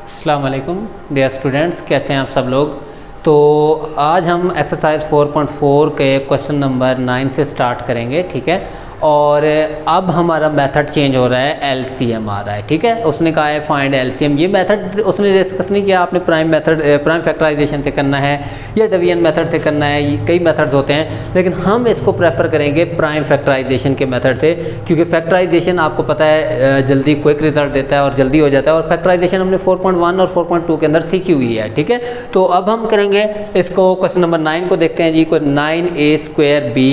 अस्सलाम वालेकुम dear students, कैसे हैं आप सब लोग। तो आज हम एक्सरसाइज 4.4 के क्वेश्चन नंबर 9 से स्टार्ट करेंगे, ठीक है। और अब हमारा मेथड चेंज हो रहा है, एलसीएम आ रहा है, ठीक है। उसने कहा है फाइंड एलसीएम। ये मेथड उसने डिस्कस नहीं किया आपने प्राइम फैक्टराइजेशन से करना है या डिवीजन मेथड से करना है, कई मेथड्स होते हैं, लेकिन हम इसको प्रेफर करेंगे प्राइम फैक्टराइजेशन के मेथड से, क्योंकि फैक्टराइजेशन आपको पता है जल्दी क्विक रिजल्ट देता है और जल्दी हो जाता है। और फैक्टराइजेशन हमने 4.1 और 4.2 के अंदर सीखी हुई है, ठीक है। तो अब हम करेंगे इसको, क्वेश्चन नंबर 9 को देखते हैं जी। 9a² b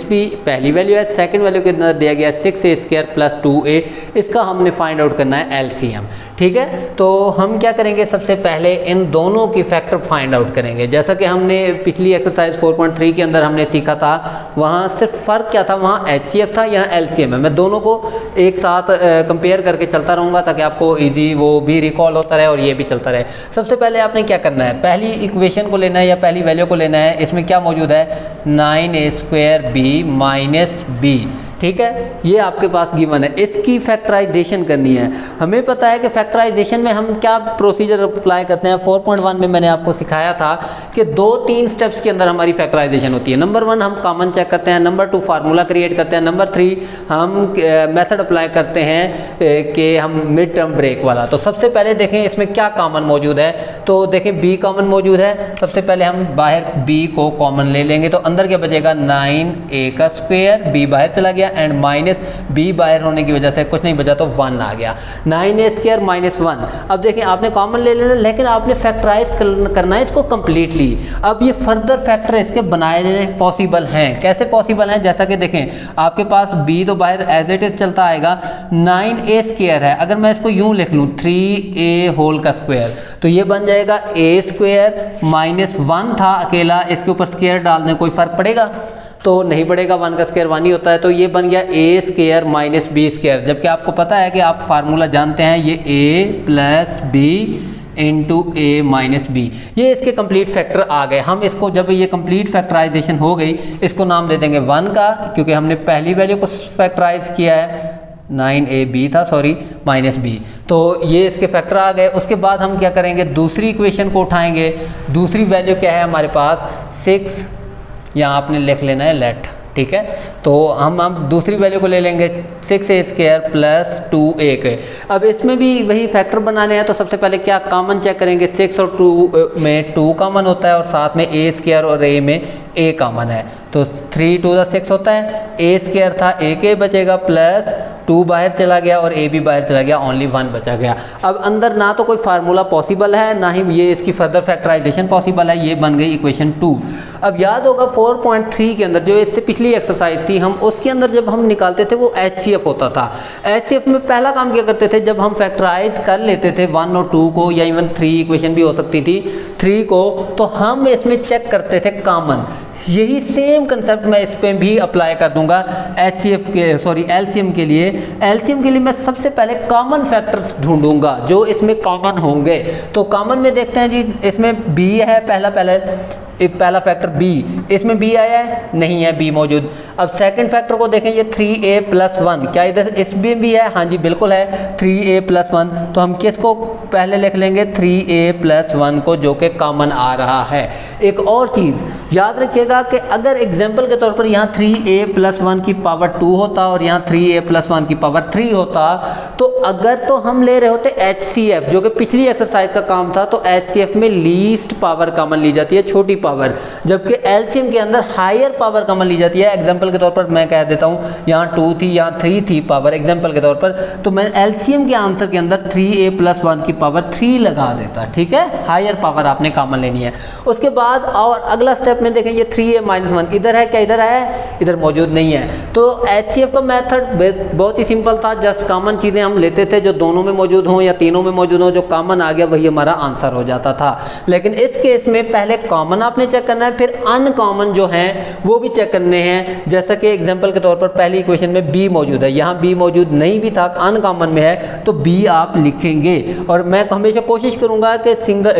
- b पहली वैल्यू है, सेकंड वैल्यू के अंदर दिया गया 6a² + 2a। इसका हमने फाइंड आउट करना है एलसीएम, ठीक है। तो हम क्या करेंगे, सबसे पहले इन दोनों की फैक्टर फाइंड आउट करेंगे। जैसा कि हमने पिछली एक्सरसाइज 4.3 के अंदर हमने सीखा था, वहाँ सिर्फ फ़र्क क्या था, वहाँ एचसीएफ था, यहाँ एलसीएम है। मैं दोनों को एक साथ कंपेयर करके चलता रहूँगा ताकि आपको ईजी वो भी रिकॉल होता रहे और ये भी चलता रहे। सबसे पहले आपने क्या करना है, पहली इक्वेशन को लेना है या पहली वैल्यू को लेना है। इसमें क्या मौजूद है, 9a² b - b, ठीक है। ये आपके पास गिवन है, इसकी फैक्टराइजेशन करनी है। हमें पता है कि फैक्टराइजेशन में हम क्या प्रोसीजर अप्लाई करते हैं। 4.1 में मैंने आपको सिखाया था कि 2-3 स्टेप्स के अंदर हमारी फैक्टराइजेशन होती है। नंबर 1 हम कॉमन चेक करते हैं, नंबर 2 फार्मूला क्रिएट करते हैं, नंबर 3 हम मेथड अप्लाई करते हैं कि हम मिड टर्म ब्रेक वाला। तो सबसे पहले देखें इसमें क्या कॉमन मौजूद है। तो देखें b कॉमन मौजूद है। सबसे पहले हम बाहर b को कॉमन ले लेंगे, तो अंदर क्या बचेगा, 9a², b बाहर चला गया एंड माइनस b बाहर होने की वजह से कुछ नहीं बचा, तो 1 आ गया। 9a² - 1। अब देखिए आपने कॉमन ले लेना, लेकिन आपने फैक्टराइज करना है इसको कंप्लीटली। अब ये फर्दर फैक्टर इसके बनाए पॉसिबल हैं। कैसे पॉसिबल हैं, जैसा कि देखें आपके पास b तो बाहर एज इट इज चलता आएगा, 9a² है। अगर मैं इसको यूं लिख लूँ 3a² तो ये बन जाएगा a² - 1 था अकेला, इसके ऊपर स्क्वायर डाल दें, कोई फर्क पड़ेगा तो नहीं पड़ेगा, 1 का स्क्वायर 1 ही होता है। तो ये बन गया a² - b², जबकि आपको पता है कि आप फार्मूला जानते हैं, ये a + b × a - b, ये इसके कंप्लीट फैक्टर आ गए। हम इसको जब ये कंप्लीट फैक्टराइजेशन हो गई, इसको नाम दे देंगे 1 का, क्योंकि हमने पहली वैल्यू को फैक्टराइज किया है, 9ab था सॉरी -b। तो ये इसके फैक्टर आ गए। उसके बाद हम क्या करेंगे, दूसरी इक्वेशन को उठाएंगे। दूसरी वैल्यू क्या है हमारे पास, 6, यहाँ आपने लिख लेना है लेट, ठीक है। तो हम अब दूसरी वैल्यू को ले लेंगे 6a² + 2a के। अब इसमें भी वही फैक्टर बनाने हैं, तो सबसे पहले क्या कॉमन चेक करेंगे। 6 और 2 में 2 कॉमन होता है और साथ में a² और a में a कॉमन है, तो 3 × 2 = 6 होता है। a² था, a बचेगा, प्लस 2 बाहर चला गया और a भी बाहर चला गया, ओनली 1 बचा गया। अब अंदर ना तो कोई फार्मूला पॉसिबल है, ना ही ये इसकी फर्दर फैक्टराइजेशन पॉसिबल है। ये बन गई इक्वेशन 2। अब याद होगा 4.3 के अंदर जो इससे पिछली एक्सरसाइज थी, हम उसके अंदर जब हम निकालते थे वो एचसीएफ होता था। एचसीएफ में पहला काम क्या करते थे, जब हम फैक्टराइज कर लेते थे 1 और 2 को, या इवन 3 इक्वेशन भी हो सकती थी 3 को, तो हम इसमें चेक करते थे कॉमन। यही सेम कंसेप्ट मैं इस पे भी अप्लाई कर दूंगा एचसीएफ के एलसीएम के लिए। एलसीएम के लिए मैं सबसे पहले कॉमन फैक्टर्स ढूंढूंगा जो इसमें कॉमन होंगे। तो कॉमन में देखते हैं जी, इसमें b है पहला फैक्टर b, इसमें b आया है, नहीं है b मौजूद। अब सेकंड फैक्टर को देखें, ये 3a + 1, क्या इधर इसमें भी है, हाँ जी बिल्कुल है, 3a + 1। तो हम किसको पहले लिख लेंगे, 3a + 1 को, जो कि कॉमन आ रहा है। एक और चीज़ याद रखिएगा कि अगर एग्जाम्पल के तौर पर यहाँ 3a + 1 की पावर 2 होता और यहाँ 3a + 1 की पावर 3 होता, तो अगर तो हम ले रहे होते एचसीएफ, जो कि पिछली एक्सरसाइज का काम था, तो एचसीएफ में लीस्ट पावर कॉमन ली जाती है, छोटी पावर, जबकि एलसीएम के अंदर हायर पावर कॉमन ली जाती है। एग्जाम्पल के तौर पर मैं कह देता हूँ, यहाँ 2 थी, यहाँ 3 थी पावर, एग्जाम्पल के तौर पर, तो मैं एलसीएम के आंसर के अंदर 3a + 1 की पावर 3 लगा देता, ठीक है। हायर पावर आपने कॉमन लेनी है। उसके बाद और अगला स्टेप में देखें, ये 3a - 1 इधर है, क्या इधर है, इधर मौजूद नहीं है। तो एचसीएफ का मेथड बहुत ही सिंपल था, जस्ट कॉमन चीज़ें हम लेते थे जो दोनों में मौजूद हों या तीनों में मौजूद हों, जो कॉमन आ गया वही हमारा आंसर हो जाता था। लेकिन इस केस में पहले कॉमन आपने चेक करना है, फिर अनकॉमन जो हैं वो भी चेक करने हैं। जैसा कि एग्जाम्पल के तौर पर पहली इक्वेशन में b मौजूद है, यहाँ b मौजूद नहीं भी था, अनकॉमन में है, तो b आप लिखेंगे। और मैं हमेशा कोशिश करूँगा कि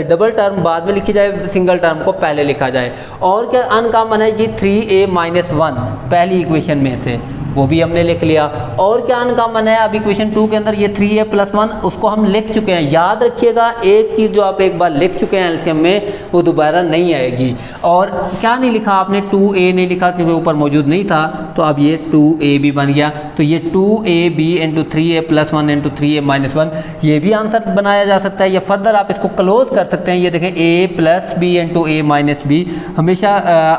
डबल टर्म बाद में लिखी जाए, सिंगल टर्म को पहले लिखा जाए। और क्या अनकॉमन है, ये 3a - 1 पहली इक्वेशन में से वो भी हमने लिख लिया। और क्या अनकॉमन है, अब इक्वेशन 2 के अंदर ये 3a + 1 उसको हम लिख चुके हैं। याद रखिएगा एक चीज़ जो आप एक बार लिख चुके हैं एलसीएम में वो दोबारा नहीं आएगी। और क्या नहीं लिखा आपने, 2a नहीं लिखा क्योंकि ऊपर मौजूद नहीं था, तो अब ये 2a भी बन गया। तो ये 2ab × 3a + 1 × 3a - 1 ये भी आंसर बनाया जा सकता है, या फर्दर आप इसको क्लोज कर सकते हैं। ये देखें a + b × a - b, हमेशा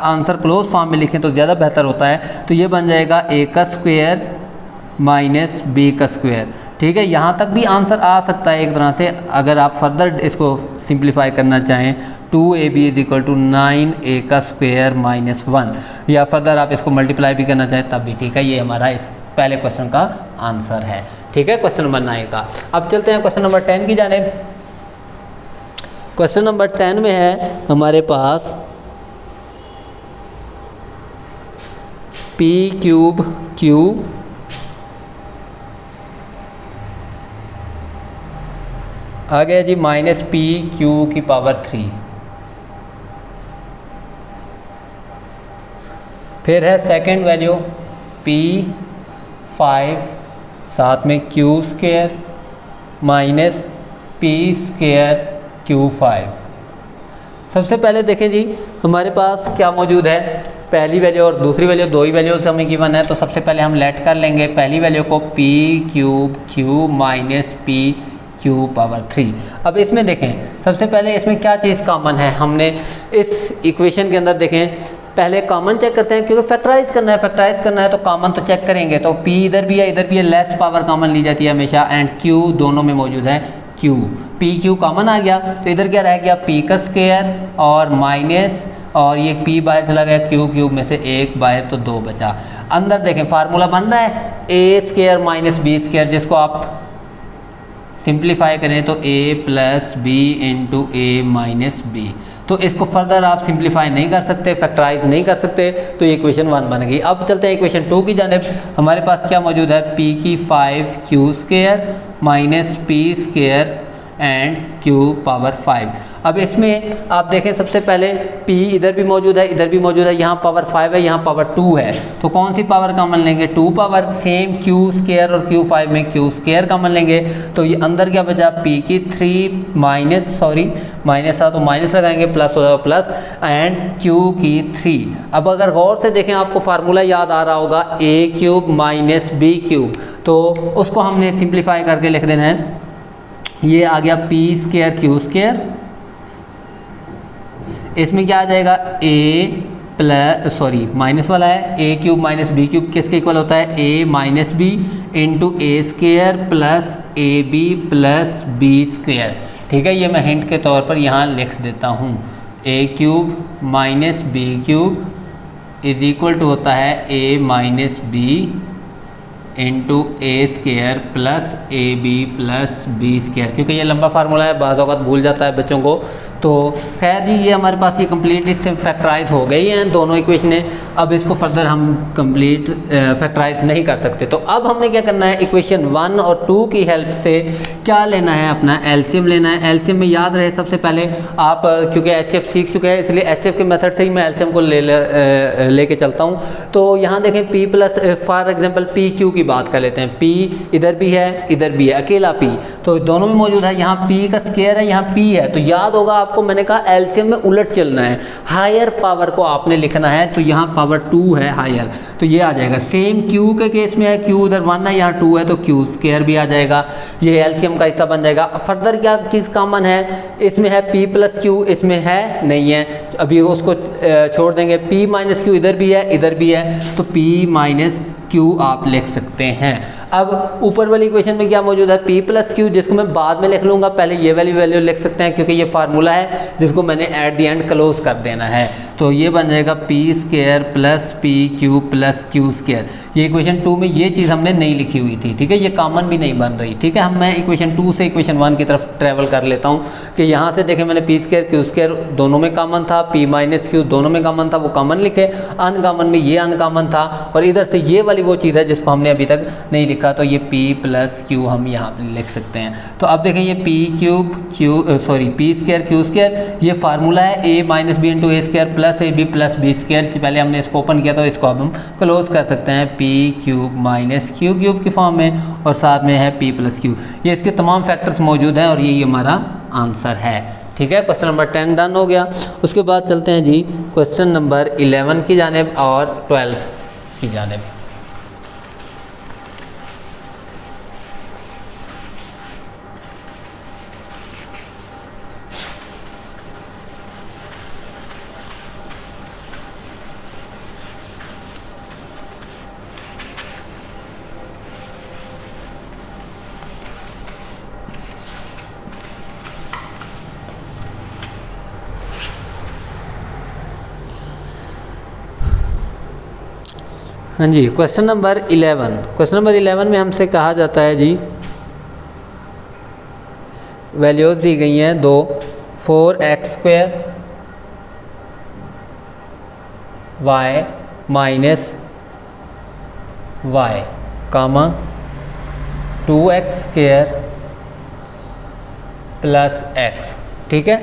आंसर क्लोज फॉर्म में लिखें तो ज़्यादा बेहतर होता है। तो ये बन जाएगा a² - b²। ठीक है, यहाँ तक भी आंसर आ सकता है एक तरह से, अगर आप फर्दर इसको सिंप्लीफाई करना चाहें 2ab = 9a² - 1, या फर्दर आप इसको मल्टीप्लाई भी करना चाहें तब भी ठीक है। ये हमारा इस पहले क्वेश्चन का आंसर है। ठीक है, क्वेश्चन नंबर 9 का। अब चलते हैं क्वेश्चन नंबर 10 की जानिब। क्वेश्चन नंबर 10 में है हमारे पास p³ q आ गया जी -pq⁴। फिर है सेकंड वैल्यू p5 साथ में q² - p²q5। सबसे पहले देखें जी हमारे पास क्या मौजूद है, पहली वैल्यू और दूसरी वैल्यू, दो ही वैल्यूज हमें गिवन है। तो सबसे पहले हम लेट कर लेंगे पहली वैल्यू को p³ q - pq⁴। अब इसमें देखें सबसे पहले इसमें क्या चीज़ कॉमन है, हमने इस इक्वेशन के अंदर देखें पहले कॉमन चेक करते हैं, क्योंकि फैक्टराइज करना है तो कॉमन तो चेक करेंगे। तो p इधर भी है इधर भी है, लेस पावर कॉमन ली जाती है हमेशा, एंड q दोनों में मौजूद है q। pq कॉमन आ गया तो इधर क्या रह गया p² और माइनस, और ये p बाहर चला गया, q³ में से 1 बाहर तो 2 बचा। अंदर देखें फार्मूला बन रहा है a² - b², जिसको आप सिंप्लीफाई करें तो a + b × a - b। तो इसको फर्दर आप सिंप्लीफाई नहीं कर सकते, फैक्टराइज नहीं कर सकते, तो ये इक्वेशन 1 बन गई। अब चलते हैं इक्वेशन 2 की जानिब। हमारे पास क्या मौजूद है p⁵q² - p² एंड q⁵। अब इसमें आप देखें सबसे पहले p इधर भी मौजूद है इधर भी मौजूद है, यहाँ पावर 5 है यहाँ पावर 2 है, तो कौन सी पावर कॉमन लेंगे, 2 पावर। सेम q² और q5 में q² कॉमन लेंगे, तो ये अंदर क्या बचा p³ माइनस था तो माइनस लगाएंगे, प्लस हो जाएगा प्लस, एंड q³ अब अगर गौर से देखें आपको फार्मूला याद आ रहा होगा a³ - b³, तो उसको हमने सिंप्लीफाई करके लिख देना है। ये आ गया p² q², इसमें क्या आ जाएगा माइनस वाला है a³ - b³ किसके इक्वल होता है a - b × a² + ab + b²। ठीक है, ये मैं हिंट के तौर पर यहाँ लिख देता हूँ, a³ - b³ = होता है a - b × a² + ab + b², क्योंकि ये लंबा फार्मूला है, बाज़ औक़ात भूल जाता है बच्चों को। तो खैर जी ये हमारे पास ये कंप्लीट इससे फैक्टराइज हो गई हैं दोनों इक्वेशनें। अब इसको फर्दर हम कंप्लीट फैक्टराइज नहीं कर सकते। तो अब हमने क्या करना है, इक्वेशन 1 और 2 की हेल्प से क्या लेना है, अपना एलसीएम लेना है। एलसीएम में याद रहे सबसे पहले आप, क्योंकि एचसीएफ सीख चुके हैं इसलिए एचसीएफ के मेथड से ही मैं एलसीएम को लेके चलता हूँ। तो यहाँ देखें p plus for example pq की बात कर लेते हैं, p इधर भी है इधर भी है, अकेला p तो दोनों में मौजूद है। यहाँ p का स्क्वायर है यहाँ p है, तो याद होगा आपको मैंने कहा एलसीएम में उलट चलना है, हायर पावर को आपने लिखना है। तो यहाँ पावर 2 है हायर, तो ये आ जाएगा। सेम q के केस में है, q उधर 1 है यहाँ 2 है, तो q² भी आ जाएगा, ये एलसीएम का हिस्सा बन जाएगा। फर्दर क्या चीज़ कॉमन है, इसमें है p + q, इसमें है नहीं है, अभी उसको छोड़ देंगे। p - q इधर भी है इधर भी है, तो p - q आप लिख सकते हैं। अब ऊपर वाली इक्वेशन में क्या मौजूद है, p + q, जिसको मैं बाद में लिख लूँगा, पहले ये वाली वैल्यू लिख सकते हैं क्योंकि ये फार्मूला है जिसको मैंने एट द एंड क्लोज कर देना है। तो ये बन जाएगा p² + pq + q²। ये इक्वेशन 2 में ये चीज़ हमने नहीं लिखी हुई थी, ठीक है, ये कॉमन भी नहीं बन रही। ठीक है, मैं इक्वेशन 2 से इक्वेशन 1 की तरफ ट्रैवल कर लेता हूँ कि यहाँ से देखें मैंने p² q² दोनों में कॉमन था, p - q दोनों में कॉमन था, वो कॉमन लिखे। अनकॉमन में ये अनकॉमन था, और इधर से ये वाली वो चीज़ है जिसको हमने अभी तक नहीं लिखा, तो ये p + q हम यहाँ पर लिख सकते हैं। तो अब देखें ये p² q² ये फार्मूला है a - b × a² plus A B plus B square, पहले हमने इसको ओपन किया तो इसको अब हम क्लोज कर सकते हैं P cube minus Q cube की फॉर्म में, और साथ में है पी प्लस क्यू। ये इसके तमाम फैक्टर्स मौजूद हैं और यही हमारा आंसर है। ठीक है, क्वेश्चन नंबर 10 डन हो गया। उसके बाद चलते हैं जी क्वेश्चन नंबर 11 की जानिब और 12 की जानिब। हाँ जी, क्वेश्चन नंबर 11। क्वेश्चन नंबर 11 में हमसे कहा जाता है जी, वैल्यूज़ दी गई हैं दो, 4x² y माइनस y कामा 2x² प्लस x। ठीक है,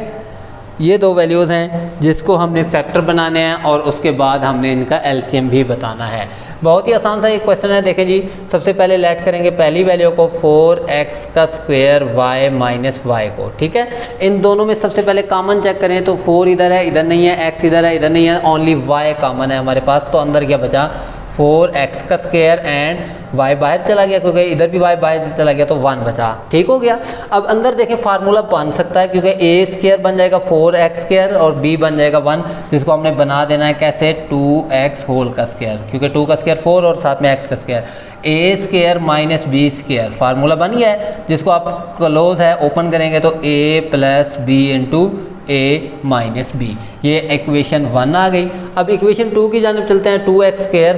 ये दो वैल्यूज़ हैं जिसको हमने फैक्टर बनाने हैं और उसके बाद हमने इनका एलसीएम भी बताना है। बहुत ही आसान सा एक क्वेश्चन है। देखें जी, सबसे पहले लेट करेंगे पहली वैल्यू को 4x² y माइनस y को। ठीक है, इन दोनों में सबसे पहले कॉमन चेक करें तो 4 इधर है, इधर नहीं है, x इधर है, इधर नहीं है, ओनली y कॉमन है हमारे पास। तो अंदर क्या बचा, 4x² एंड y बाहर चला गया क्योंकि इधर भी y बाहर चला गया तो 1 बचा। ठीक हो गया। अब अंदर देखें फार्मूला बन सकता है क्योंकि a² बन जाएगा 4x² और b बन जाएगा 1, जिसको हमने बना देना है कैसे, 2x होल का स्क्वायर, क्योंकि 2 का स्क्वायर 4 और साथ में x का square, a² minus b²। Formula बन गया है जिसको आप क्लोज है ओपन करेंगे तो a plus B into a minus B, ये इक्वेशन 1 आ गई। अब इक्वेशन 2 की जानिब चलते हैं, 2x²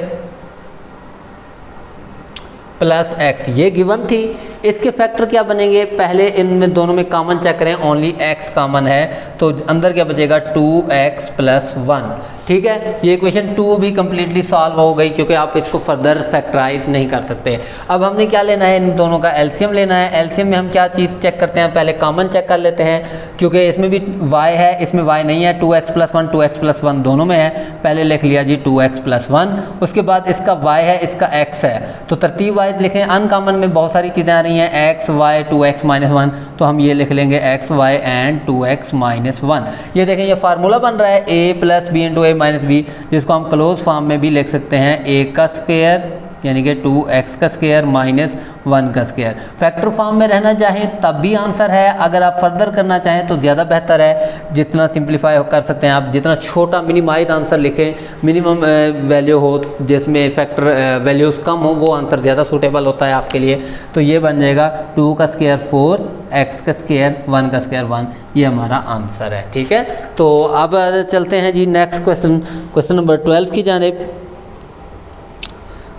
प्लस x, ये गिवन थी। इसके फैक्टर क्या बनेंगे, पहले इनमें दोनों में कॉमन चेक करें, ओनली x कॉमन है तो अंदर क्या बचेगा, 2x प्लस 1। ठीक है, ये इक्वेशन 2 भी कम्प्लीटली सॉल्व हो गई क्योंकि आप इसको फर्दर फैक्टराइज नहीं कर सकते। अब हमने क्या लेना है, इन दोनों का एलसीएम लेना है। एलसीएम में हम क्या चीज़ चेक करते हैं, पहले कॉमन चेक कर लेते हैं क्योंकि इसमें भी y है, इसमें y नहीं है, 2x प्लस 1 2x प्लस 1 दोनों में है। पहले लिख लिया जी 2x प्लस 1, उसके बाद इसका y है, इसका x है, तो तरतीब वाइज लिखें। अनकॉमन में बहुत सारी चीज़ें आ रही हैं, x y 2x माइनस 1, तो हम ये लिख लेंगे x y and 2x minus 1। ये देखें ये फार्मूला बन रहा है a plus B into a minus B, जिसको हम क्लोज फॉर्म में भी लिख सकते हैं a का स्क्वायर यानी कि 2x का स्क्वायर माइनस 1 का स्क्वायर। फैक्टर फॉर्म में रहना चाहें तब भी आंसर है, अगर आप फर्दर करना चाहें तो ज़्यादा बेहतर है। जितना सिंप्लीफाई कर सकते हैं आप, जितना छोटा मिनिमाइज आंसर लिखें, मिनिमम वैल्यू हो जिसमें फैक्टर वैल्यूज़ कम हो, वो आंसर ज़्यादा सूटेबल होता है आपके लिए। तो ये बन जाएगा 2 का स्क्वायर 4, x का स्क्वायर 1 का स्क्वायर 1, ये हमारा आंसर है। ठीक है, तो अब चलते हैं जी नेक्स्ट क्वेश्चन, क्वेश्चन नंबर 12 की जानिब।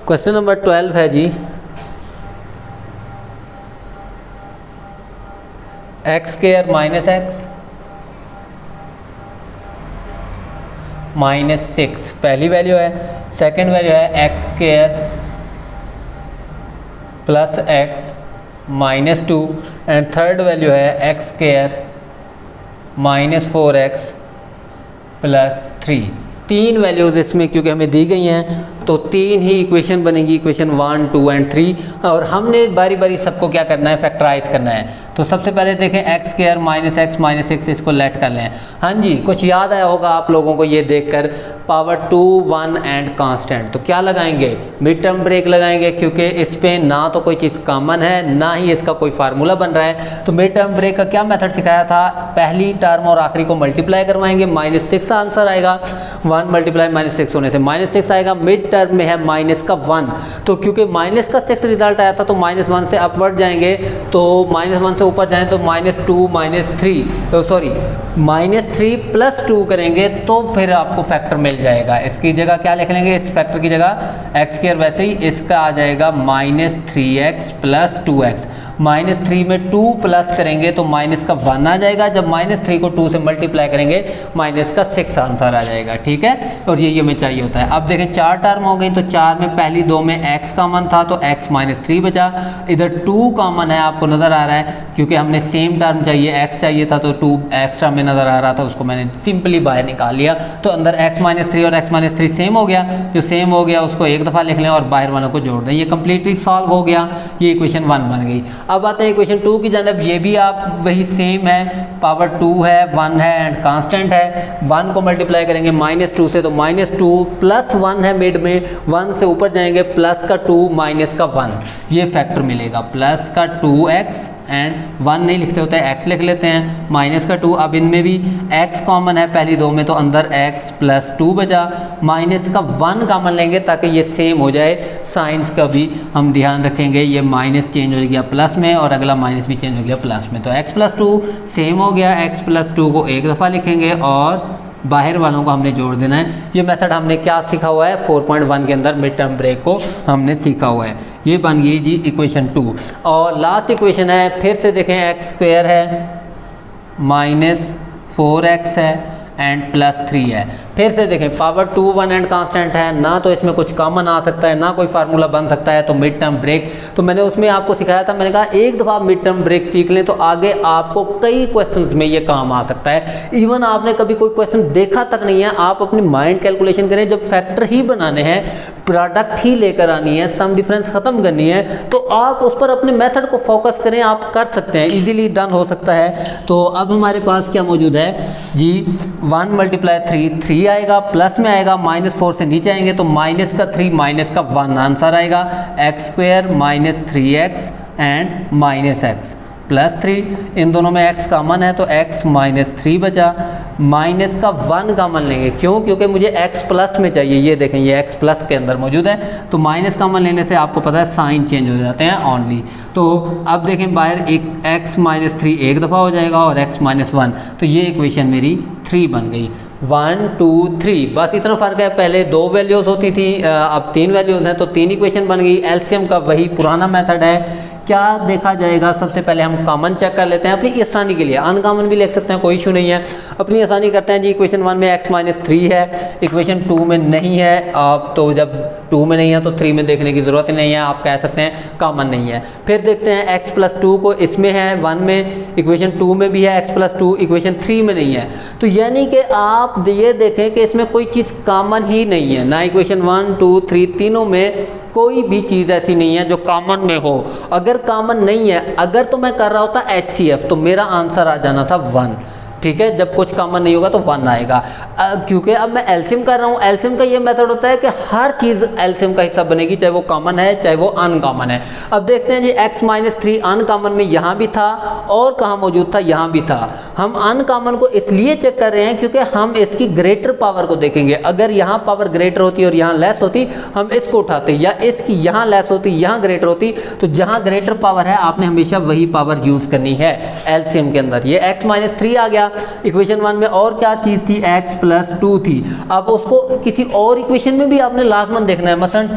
क्वेश्चन नंबर 12 है जी, x² माइनस x माइनस 6 पहली वैल्यू है। सेकंड वैल्यू है x² plus x minus 2 and third value है x² माइनस 4x प्लस 3। तीन वैल्यूज़ इसमें क्योंकि हमें दी गई हैं तो तीन ही इक्वेशन बनेगी, इक्वेशन 1 2 एंड 3, और हमने बारी बारी सबको क्या करना है, फैक्टराइज करना है। तो सबसे पहले देखें x² माइनस x माइनस 6, इसको लेट कर लें। हाँ जी, कुछ याद आया होगा आप लोगों को ये देखकर, पावर 2 1 एंड कांस्टेंट, तो क्या लगाएंगे, मिड टर्म ब्रेक लगाएंगे क्योंकि इस पर ना तो कोई चीज़ कॉमन है ना ही इसका कोई फार्मूला बन रहा है। तो मिड टर्म ब्रेक का क्या मेथड सिखाया था, पहली टर्म और आखिरी को मल्टीप्लाई करवाएंगे, माइनस 6 आंसर आएगा, 1 मल्टीप्लाई माइनस 6 होने से माइनस 6 आएगा। मिड टर्म में है माइनस का 1, तो क्योंकि माइनस का 6 रिजल्ट आया था तो माइनस 1 से अपवर्ड जाएंगे, तो माइनस 1 से ऊपर जाएं तो माइनस 2 माइनस 3, तो सॉरी माइनस 3 प्लस 2 करेंगे तो फिर आपको फैक्टर मिल जाएगा। इसकी जगह क्या लिख लेंगे, इस फैक्टर की जगह x², वैसे ही इसका आ जाएगा माइनस 3x प्लस 2x। -3 में 2 प्लस करेंगे तो माइनस का 1 आ जाएगा, जब -3 को 2 से मल्टीप्लाई करेंगे माइनस का 6 आंसर आ जाएगा, ठीक है। और ये हमें चाहिए होता है। अब देखें 4 टर्म हो गई, तो 4 में पहली 2 में x कॉमन था तो x -3 बचा, इधर 2 कॉमन है आपको नज़र आ रहा है, क्योंकि हमने सेम टर्म चाहिए x चाहिए था तो 2 एक्स्ट्रा में नज़र आ रहा था, उसको मैंने सिंपली बाहर निकाल लिया। तो अंदर x -3 और x -3 सेम हो गया, जो सेम हो गया उसको एक दफ़ा लिख लें और बाहर वालों को जोड़ दें, ये कम्प्लीटली सॉल्व हो गया, ये इक्वेशन 1 बन गई। अब आते हैं इक्वेशन 2 की जानब, ये भी आप वही सेम है, पावर 2 है, 1 है एंड कांस्टेंट है। 1 को मल्टीप्लाई करेंगे -2 से तो -2 प्लस 1 है मिड में, 1 से ऊपर जाएंगे प्लस का 2 माइनस का 1, ये फैक्टर मिलेगा, प्लस का 2x एंड 1 नहीं लिखते होते हैं x लिख लेते हैं, माइनस का 2। अब इनमें भी x कॉमन है पहली 2 में तो अंदर x प्लस 2 बचा, माइनस का 1 कॉमन लेंगे ताकि ये सेम हो जाए। साइंस का भी हम ध्यान रखेंगे, ये माइनस चेंज हो गया प्लस में और अगला माइनस भी चेंज हो गया प्लस में, तो x प्लस 2 सेम हो गया, x प्लस 2 को एक दफ़ा लिखेंगे और बाहर वालों को हमने जोड़ देना है। ये मेथड हमने क्या सीखा हुआ है, 4.1 के अंदर मिड टर्म ब्रेक को हमने सीखा हुआ है। ये बन गई जी इक्वेशन 2। और लास्ट इक्वेशन है, फिर से देखें x² है, -4x है एंड +3 है। फिर से देखें पावर 2 1 एंड कांस्टेंट है, ना तो इसमें कुछ कॉमन आ सकता है ना कोई फार्मूला बन सकता है, तो मिड टर्म ब्रेक तो मैंने उसमें आपको सिखाया था, मैंने कहा एक दफ़ा मिड टर्म ब्रेक सीख लें तो आगे आपको कई क्वेश्चंस में ये काम आ सकता है। इवन आपने कभी कोई क्वेश्चन देखा तक नहीं है, आप अपनी माइंड कैलकुलेशन करें, जब फैक्टर ही बनाने हैं, प्रोडक्ट ही लेकर आनी है, सम डिफरेंस ख़त्म करनी है, तो आप उस पर अपने मेथड को फोकस करें, आप कर सकते हैं, इजीली डन हो सकता है। तो अब हमारे पास क्या मौजूद है जी, 1 × 3 आएगा, प्लस में आएगा, -4 से नीचे आएंगे तो माइनस का 3 माइनस का 1 आंसर आएगा, x² -3x एंड -x +3, इन दोनों में x कॉमन है तो x -3 बचा, माइनस का 1 कॉमन लेंगे, क्यों, क्योंकि मुझे x प्लस में चाहिए, ये देखें ये x प्लस के अंदर मौजूद है, तो माइनस कॉमन लेने से आपको पता है साइन चेंज हो जाते हैं ओनली। तो अब देखें बाहर एक x -3 एक दफ़ा हो जाएगा और x -1, तो ये इक्वेशन मेरी 3 बन गई। 1 2 3 बस इतना फ़र्क है, पहले 2 वैल्यूज़ होती थी, अब 3 वैल्यूज़ हैं तो 3 इक्वेशन बन गई। एलसीएम का वही पुराना मेथड है, क्या देखा जाएगा, सबसे पहले हम कॉमन चेक कर लेते हैं अपनी आसानी के लिए, अनकॉमन भी लिख सकते हैं, कोई इशू नहीं है, अपनी आसानी करते हैं जी। इक्वेशन 1 में x -3 है, इक्वेशन 2 में नहीं है, आप तो जब 2 में नहीं है तो 3 में देखने की ज़रूरत ही नहीं है, आप कह सकते हैं कॉमन नहीं है। फिर देखते हैं x +2 को, इसमें है 1 में, इक्वेशन 2 में भी है x +2, इक्वेशन 3 में नहीं है, तो यानी कि आप ये देखें कि इसमें कोई चीज़ कॉमन ही नहीं है, ना इक्वेशन 1 2 3 तीनों में कोई भी चीज़ ऐसी नहीं है जो कॉमन में हो। अगर कॉमन नहीं है, अगर तो मैं कर रहा होता HCF तो मेरा आंसर आ जाना था 1, ठीक है, जब कुछ कॉमन नहीं होगा तो 1 आएगा। क्योंकि अब मैं एलसीएम कर रहा हूँ, एलसीएम का ये मेथड होता है कि हर चीज़ एलसीएम का हिस्सा बनेगी, चाहे वो कॉमन है चाहे वो अनकॉमन है। अब देखते हैं जी, x -3 अनकॉमन में यहाँ भी था और कहाँ मौजूद था, यहाँ भी था। हम अनकॉमन को इसलिए चेक कर रहे हैं क्योंकि हम इसकी ग्रेटर पावर को देखेंगे, अगर यहाँ पावर ग्रेटर होती और यहाँ लेस होती हम इसको उठाते, या इसकी यहाँ लेस होती यहाँ ग्रेटर होती, तो जहाँ ग्रेटर पावर है आपने हमेशा वही पावर यूज़ करनी है एलसीएम के अंदर। ये x -3 आ गया। इक्वेशन 1 में और क्या चीज़ थी, x +2 थी, अब उसको किसी और इक्वेशन में भी आपने लाजमन देखना है, मसलन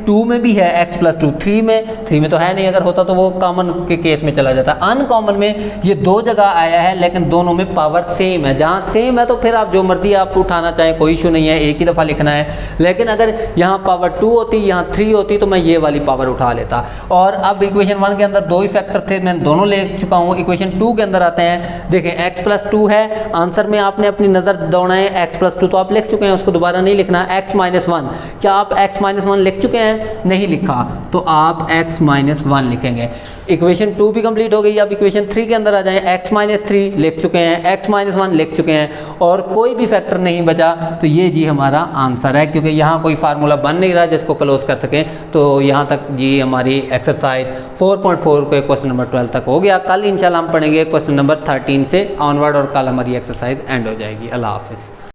2 में भी है x +2, 3 में तो है नहीं, अगर होता तो वो कॉमन के केस में चला जाता। अनकॉमन में ये 2 जगह आया है लेकिन दोनों में पावर सेम है, जहाँ सेम है तो फिर आप जो मर्जी आप उठाना चाहें कोई इशू नहीं है, एक ही दफ़ा लिखना है। लेकिन अगर यहाँ पावर 2 होती, यहाँ 3 होती तो मैं ये वाली पावर उठा लेता। और अब इक्वेशन 1 के अंदर 2 ही फैक्टर थे, मैं दोनों ले चुका हूँ। इक्वेशन 2 के अंदर आते हैं, देखें x +2 है, आंसर में आपने अपनी नज़र दौड़ाएं, x +2 तो आप लिख चुके हैं, उसको दोबारा नहीं लिखना। x -1, क्या आप x -1 लिख चुके हैं, नहीं लिखा, तो आप x -1 लिखेंगे। इक्वेशन 2 भी कंप्लीट हो गई। अब इक्वेशन 3 के अंदर आ जाएं, x -3 लिख चुके हैं, x -1 लिख चुके हैं और कोई भी फैक्टर नहीं बचा, तो ये जी हमारा आंसर है। क्योंकि यहाँ कोई फार्मूला बन नहीं रहा जिसको क्लोज कर सकें, तो यहाँ तक जी हमारी एक्सरसाइज 4.4 के क्वेश्चन नंबर 12 तक हो गया। कल इंशाल्लाह हम पढ़ेंगे क्वेश्चन नंबर 13 से ऑनवर्ड और कल हमारी एक्सरसाइज एंड हो जाएगी। अल्लाह हाफिज़।